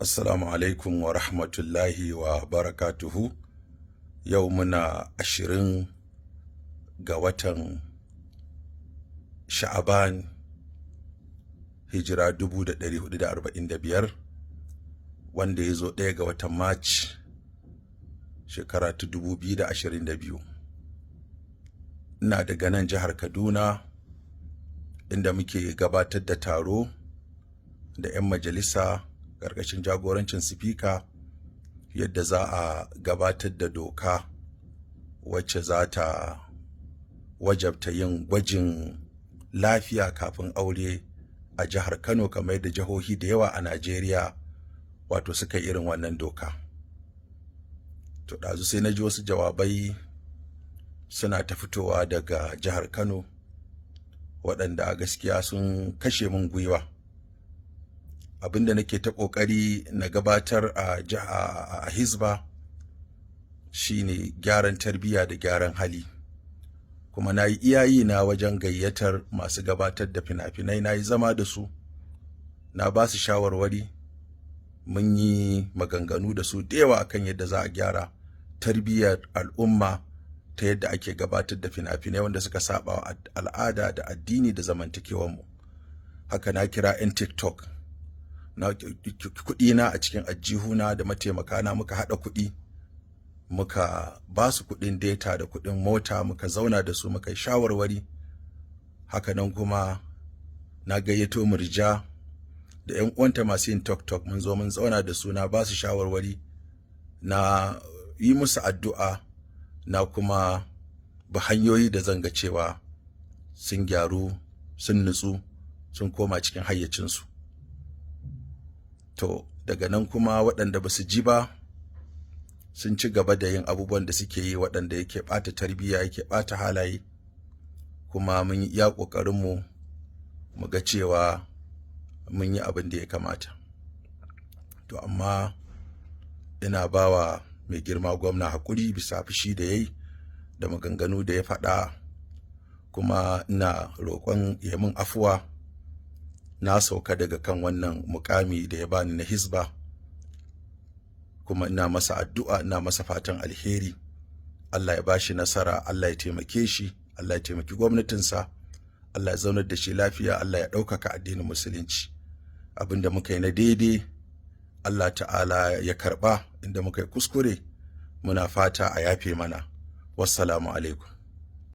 Assalamu alaikum wa rahmatullahi wa barakatuhu. Yau muna 20 ga watan Sha'aban, hijira 1445, wanda ya zo 1 ga watan March shekara ta 2022. Ina daga nan jihar Kaduna, inda muke gabatar da taro da 'yan majalisa ƙarƙashin jagorancin sifika yadda za a gabatar da doka wacce za ta wajabta yin gwajin lafiya kafin aure a jihar Kano, kamar yadda jihohi da yawa a Najeriya wato suka yi irin wannan doka. To ɗazu sai na ji wasu jawabai suna ta fitowa daga jihar Kano waɗanda a gaskiya sun kashe min gwiwa. Abinda nake ta ƙoƙari na gabatar a Hizba shine gyaran tarbiyya da gyaran hali, kuma na yi iyayi na wajen gayyatar masu gabatar da fina-finai, na yi zama da su, na ba su shawarwari, mun yi maganganu da su da yawa akan yadda za a gyara tarbiyyar al'umma ta yadda ake gabatar da fina-finai wanda suka saba wa al'ada da addini da zamantakewarmu. Haka na kira 'yan TikTok, na kuɗi na a cikin ajihuna da mataimakana muka haɗa kuɗi, muka ba su kuɗin data da kuɗin mota, muka zauna da su muka yi shawarwari. Haka nan kuma na gayyato Murja da 'yan uwanta masu yin TikTok, mun zo mun zauna da su, na ba su shawarwari, na yi musu addu'a, na kuma bi hanyoyi da zan ga cewa sun gyaru, sun nutsu, sun koma cikin hayyacinsu. To daga nan kuma waɗanda ba su ji ba sun ci gaba da yin abubuwan da suke yi waɗanda yake ɓata tarbiyya, yake ɓata halaye, kuma mun yi iya ƙoƙarinmu mu ga cewa mun yi abin da ya kamata. To amma ina bawa mai girma gwamna haƙuri bisa fushi da ya yi da maganganu da ya faɗa, kuma ina roƙon ya min afuwa. Na sauka daga kan wannan mukami da ya bani na Hizba, kuma ina masa addu'a, ina masa fatan alheri. Allah ya bashi nasara, Allah ya taimake shi, Allah ya taimaki gwamnatinsa, Allah ya zaunar da shi lafiya, Allah ya ɗaukaka addinin musulunci. Abinda muka yi na daidai Allah ta'ala ya karɓa, inda muka yi kuskure muna fata a yafe mana. Wassalamu alaikum.